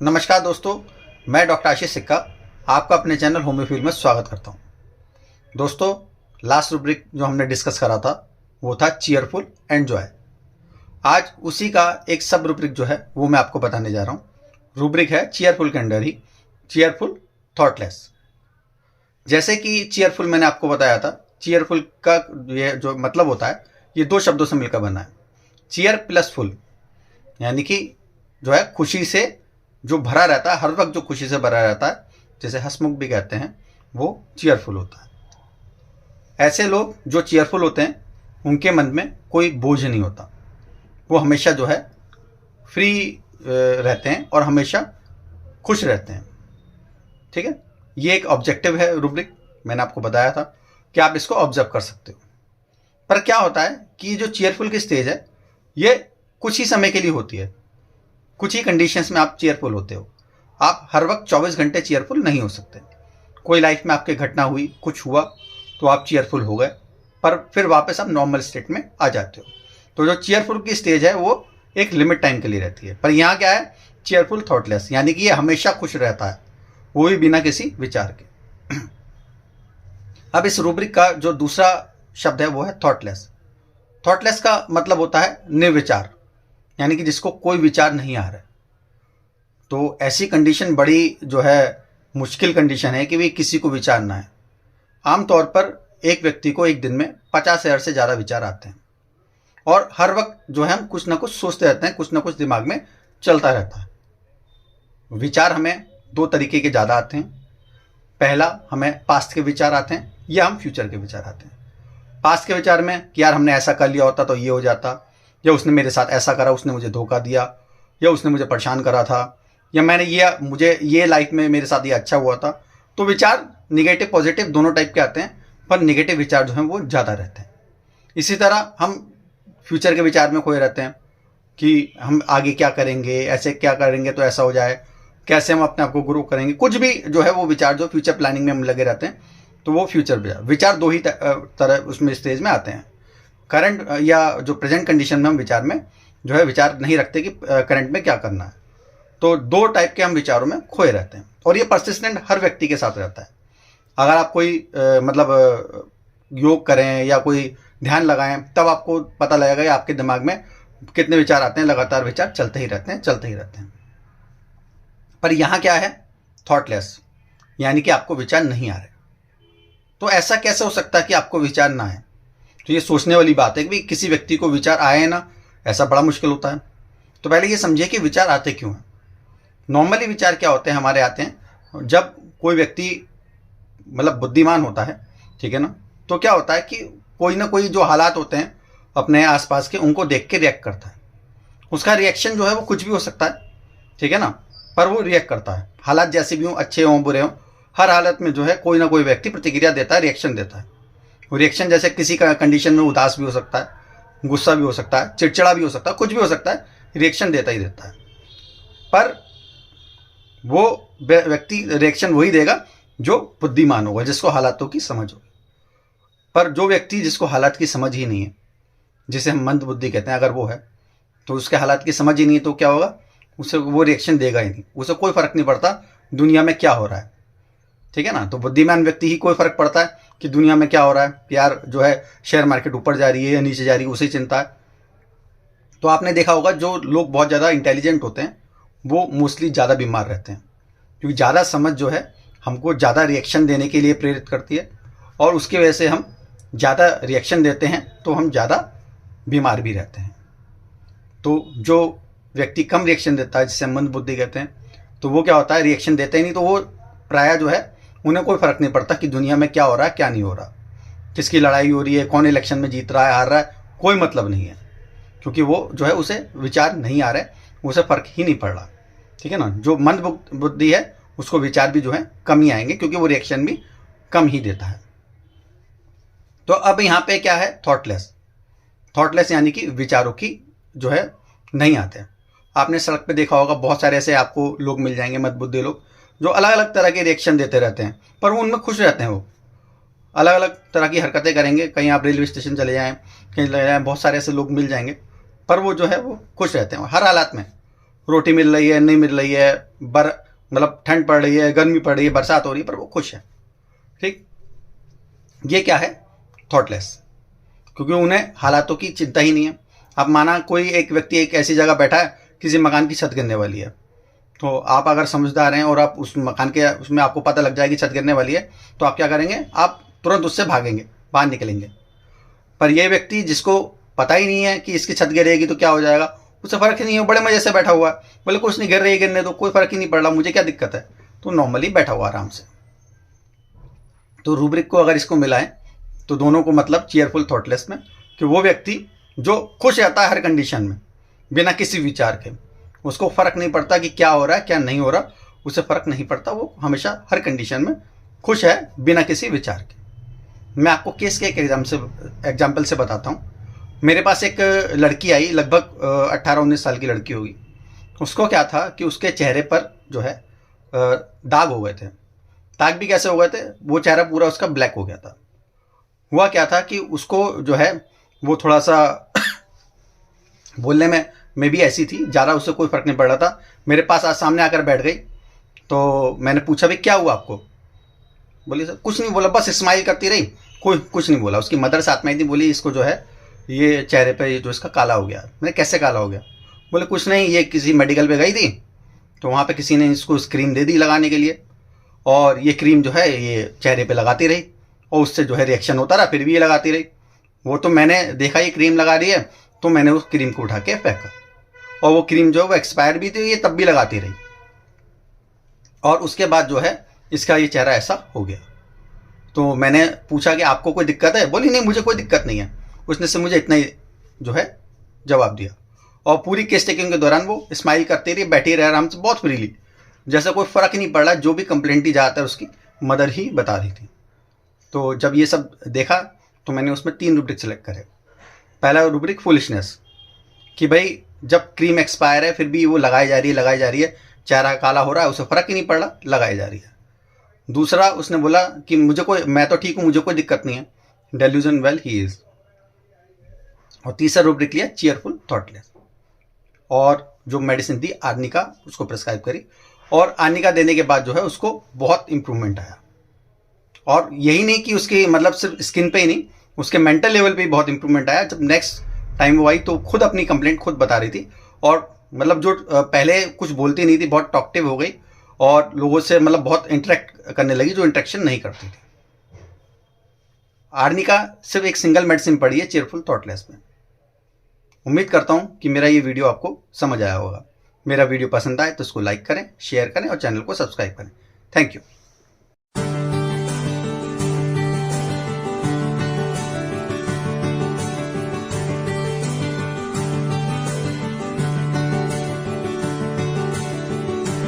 नमस्कार दोस्तों, मैं डॉक्टर आशीष सिक्का आपका अपने चैनल होम्योफील में स्वागत करता हूं। दोस्तों, लास्ट रूब्रिक जो हमने डिस्कस करा था वो था चीयरफुल एंड जॉय। आज उसी का एक सब रूब्रिक जो है वो मैं आपको बताने जा रहा हूं। रूब्रिक है चीयरफुल के अंडर ही चीयरफुल थॉटलेस। जैसे कि चीयरफुल मैंने आपको बताया था, चीयरफुल का ये जो मतलब होता है ये दो शब्दों से मिलकर बना है, चीयर प्लस फुल, यानी कि जो है खुशी से जो भरा रहता है, हर वक्त जो खुशी से भरा रहता है, जैसे हंसमुख भी कहते हैं, वो चीयरफुल होता है। ऐसे लोग जो चीयरफुल होते हैं उनके मन में कोई बोझ नहीं होता, वो हमेशा जो है फ्री रहते हैं और हमेशा खुश रहते हैं। ठीक है, ये एक ऑब्जेक्टिव है रूब्रिक, मैंने आपको बताया था कि आप इसको ऑब्जर्व कर सकते हो। पर क्या होता है कि जो चीयरफुल की स्टेज है ये कुछ ही समय के लिए होती है, कुछ ही कंडीशंस में आप चीयरफुल होते हो। आप हर वक्त 24 घंटे चीयरफुल नहीं हो सकते। कोई लाइफ में आपके घटना हुई, कुछ हुआ तो आप चीयरफुल हो गए, पर फिर वापस आप नॉर्मल स्टेट में आ जाते हो। तो जो चीयरफुल की स्टेज है वो एक लिमिट टाइम के लिए रहती है। पर यहाँ क्या है, चीयरफुल थॉटलेस, यानी कि ये हमेशा खुश रहता है, वो भी बिना किसी विचार के। अब इस रूब्रिक का जो दूसरा शब्द है वो है थॉटलेस। थॉटलेस का मतलब होता है निर्विचार, यानी कि जिसको कोई विचार नहीं आ रहा है। तो ऐसी कंडीशन बड़ी जो है मुश्किल कंडीशन है कि भी किसी को विचार ना है। आमतौर पर एक व्यक्ति को एक दिन में 50,000 से ज़्यादा विचार आते हैं और हर वक्त जो है हम कुछ ना कुछ सोचते रहते हैं, कुछ ना कुछ दिमाग में चलता रहता है। विचार हमें दो तरीके के ज़्यादा आते हैं। पहला, हमें पास्ट के विचार आते हैं या हम फ्यूचर के विचार आते हैं। पास्ट के विचार में कि यार हमने ऐसा कर लिया होता तो ये हो जाता, या उसने मेरे साथ ऐसा करा, उसने मुझे धोखा दिया, या उसने मुझे परेशान करा था, या मुझे ये लाइफ में मेरे साथ ये अच्छा हुआ था। तो विचार निगेटिव पॉजिटिव दोनों टाइप के आते हैं, पर निगेटिव विचार जो हैं वो ज़्यादा रहते हैं। इसी तरह हम फ्यूचर के विचार में खोए रहते हैं कि हम आगे क्या करेंगे, ऐसे क्या करेंगे तो ऐसा हो जाए, कैसे हम अपने आप को ग्रो करेंगे, कुछ भी जो है वो विचार जो फ्यूचर प्लानिंग में हम लगे रहते हैं। तो वो फ्यूचर विचार दो ही तरह उसमें स्टेज में आते हैं। करंट या जो प्रेजेंट कंडीशन में हम विचार में जो है विचार नहीं रखते कि करंट में क्या करना है। तो दो टाइप के हम विचारों में खोए रहते हैं और ये परसिस्टेंट हर व्यक्ति के साथ रहता है। अगर आप कोई योग करें या कोई ध्यान लगाएं तब आपको पता लगेगा कि आपके दिमाग में कितने विचार आते हैं। लगातार विचार चलते ही रहते हैं, चलते ही रहते हैं। पर यहाँ क्या है, थॉटलेस, यानी कि आपको विचार नहीं आ रहे। तो ऐसा कैसे हो सकता है कि आपको विचार ना आए? तो ये सोचने वाली बात है कि किसी व्यक्ति को विचार आए ना, ऐसा बड़ा मुश्किल होता है। तो पहले ये समझिए कि विचार आते क्यों हैं। नॉर्मली विचार क्या होते हैं, हमारे आते हैं जब कोई व्यक्ति बुद्धिमान होता है, ठीक है ना। तो क्या होता है कि कोई ना कोई जो हालात होते हैं अपने आसपास के, उनको देख के रिएक्ट करता है। उसका रिएक्शन जो है वो कुछ भी हो सकता है, ठीक है ना, पर वो रिएक्ट करता है। हालात जैसे भी हों, अच्छे हों बुरे हों, हर हालत में जो है कोई ना कोई व्यक्ति प्रतिक्रिया देता है, रिएक्शन देता है। वो रिएक्शन जैसे किसी का कंडीशन में उदास भी हो सकता है, गुस्सा भी हो सकता है, चिड़चिड़ा भी हो सकता है, कुछ भी हो सकता है, रिएक्शन देता ही देता है। पर वो व्यक्ति रिएक्शन वही देगा जो बुद्धिमान होगा, जिसको हालातों की समझ होगी। पर जो व्यक्ति जिसको हालात की समझ ही नहीं है, जिसे हम मंद बुद्धि कहते हैं, अगर वो है तो उसके हालात की समझ ही नहीं है, तो क्या होगा, उसे वो रिएक्शन देगा ही नहीं। उसे कोई फर्क नहीं पड़ता दुनिया में क्या हो रहा है, ठीक है ना। तो बुद्धिमान व्यक्ति ही कोई फर्क पड़ता है कि दुनिया में क्या हो रहा है, यार जो है शेयर मार्केट ऊपर जा रही है या नीचे जा रही है, उसे चिंता है। तो आपने देखा होगा जो लोग बहुत ज़्यादा इंटेलिजेंट होते हैं वो मोस्टली ज़्यादा बीमार रहते हैं, क्योंकि ज़्यादा समझ जो है हमको ज़्यादा रिएक्शन देने के लिए प्रेरित करती है, और उसकी वजह से हम ज़्यादा रिएक्शन देते हैं तो हम ज़्यादा बीमार भी रहते हैं। तो जो व्यक्ति कम रिएक्शन देता है, जिसे मंद बुद्धि कहते हैं, तो वो क्या होता है, रिएक्शन देते ही नहीं। तो वो प्रायः जो है उन्हें कोई फ़र्क नहीं पड़ता कि दुनिया में क्या हो रहा है, क्या नहीं हो रहा, किसकी लड़ाई हो रही है, कौन इलेक्शन में जीत रहा है, हार रहा है, कोई मतलब नहीं है, क्योंकि वो जो है उसे विचार नहीं आ रहे, उसे फ़र्क ही नहीं पड़ रहा, ठीक है ना। जो मंद बुद्धि है उसको विचार भी जो है कम ही आएंगे, क्योंकि वो रिएक्शन भी कम ही देता है। तो अब यहाँ पे क्या है, थॉटलेस। थॉटलेस यानी कि विचारों की जो है नहीं आते। आपने सड़क पे देखा होगा बहुत सारे ऐसे आपको लोग मिल जाएंगे, मद बुद्धि लोग, जो अलग अलग तरह के रिएक्शन देते रहते हैं, पर वो उनमें खुश रहते हैं। वो अलग अलग तरह की हरकतें करेंगे, कहीं आप रेलवे स्टेशन चले जाएं, कहीं चले जाएं, बहुत सारे ऐसे लोग मिल जाएंगे, पर वो जो है वो खुश रहते हैं हर हालात में। रोटी मिल रही है, नहीं मिल रही है, मतलब ठंड पड़ रही है, गर्मी पड़ रही है, बरसात हो रही है, पर वो खुश है। ठीक, ये क्या है? थॉटलेस। क्योंकि उन्हें हालातों की चिंता ही नहीं है। अब माना कोई एक व्यक्ति एक ऐसी जगह बैठा है, किसी मकान की छत गिरने वाली है, तो आप अगर समझदार हैं और आप उस मकान के उसमें आपको पता लग जाएगी छत गिरने वाली है, तो आप क्या करेंगे? आप तुरंत उससे भागेंगे, बाहर निकलेंगे। पर यह व्यक्ति जिसको पता ही नहीं है कि इसकी छत गिरेगी तो क्या हो जाएगा, उसे फर्क ही नहीं है, बड़े मजे से बैठा हुआ है, बोले कुछ नहीं, गिर रही है गिरने दो, कोई फर्क ही नहीं पड़ रहा, मुझे क्या दिक्कत है, तो नॉर्मली बैठा हुआ आराम से। तो रूब्रिक को अगर इसको मिलाएं तो दोनों को मतलब चीयरफुल थॉटलेस में, कि वो व्यक्ति जो खुश रहता है हर कंडीशन में बिना किसी विचार के, उसको फर्क नहीं पड़ता कि क्या हो रहा है क्या नहीं हो रहा, उसे फर्क नहीं पड़ता, वो हमेशा हर कंडीशन में खुश है बिना किसी विचार के। मैं आपको केस के एक एग्जाम्पल से बताता हूँ। मेरे पास एक लड़की आई, लगभग 18-19 साल की लड़की होगी। उसको क्या था कि उसके चेहरे पर जो है दाग हो गए थे। दाग भी कैसे हो गए थे? वो चेहरा पूरा उसका ब्लैक हो गया था। हुआ क्या था कि उसको जो है वो थोड़ा सा बोलने में भी ऐसी थी, ज़्यादा उससे कोई फ़र्क नहीं पड़ रहा था। मेरे पास आज सामने आकर बैठ गई, तो मैंने पूछा भाई क्या हुआ आपको? बोली सर कुछ नहीं, बोला बस स्माइल करती रही, कोई कुछ नहीं बोला। उसकी मदर साथ में ही थी, बोली इसको जो है ये चेहरे पे जो इसका काला हो गया। मैंने कैसे काला हो गया? बोले कुछ नहीं, ये किसी मेडिकल पे गई थी, तो वहाँ पे किसी ने इसको क्रीम दे दी लगाने के लिए, और ये क्रीम जो है ये चेहरे पे लगाती रही, और उससे जो है रिएक्शन होता रहा, फिर भी ये लगाती रही। वो तो मैंने देखा ये क्रीम लगा रही है, तो मैंने उस क्रीम को उठा के फेंका, और वो क्रीम जो है वो एक्सपायर भी थी, ये तब भी लगाती रही, और उसके बाद जो है इसका ये चेहरा ऐसा हो गया। तो मैंने पूछा कि आपको कोई दिक्कत है? बोली नहीं मुझे कोई दिक्कत नहीं है। उसने से मुझे इतना ही जो है जवाब दिया, और पूरी केस टेकिंग के दौरान वो स्माइल करती रही, बैठी रही आराम से, बहुत फ्रीली, जैसे कोई फ़र्क ही नहीं पड़ रहा। जो भी कंप्लेंट ही ज़्यादातर उसकी मदर ही बता रही थी। तो जब ये सब देखा तो मैंने उसमें 3 रूब्रिक सेलेक्ट करे। पहला रूब्रिक फुलिशनेस, कि भाई जब क्रीम एक्सपायर है फिर भी वो लगाई जा रही है, चेहरा काला हो रहा है, उसे फ़र्क ही नहीं पड़ रहा, लगाई जा रही है। दूसरा उसने बोला कि मैं तो ठीक हूँ, मुझे कोई दिक्कत नहीं है, डेल्यूजन वेल ही इज़। और तीसरा रूब्रिक लिया चीयरफुल थॉटलेस, और जो मेडिसिन दी आर्निका उसको प्रिस्क्राइब करी, और आर्निका देने के बाद जो है उसको बहुत इंप्रूवमेंट आया। और यही नहीं कि उसकी मतलब सिर्फ स्किन पे ही नहीं, उसके मेंटल लेवल पे भी बहुत इंप्रूवमेंट आया। जब नेक्स्ट टाइम वो आई तो खुद अपनी कंप्लेंट खुद बता रही थी, और मतलब जो पहले कुछ बोलती नहीं थी, बहुत टॉकटिव हो गई, और लोगों से मतलब बहुत इंटरेक्ट करने लगी, जो इंटरेक्शन नहीं करती थी। आर्निका सिर्फ एक सिंगल मेडिसिन पड़ी है चीयरफुल थॉटलेस में। उम्मीद करता हूँ कि मेरा ये वीडियो आपको समझ आया होगा। मेरा वीडियो पसंद आए तो इसको लाइक करें, शेयर करें और चैनल को सब्सक्राइब करें। Thank you.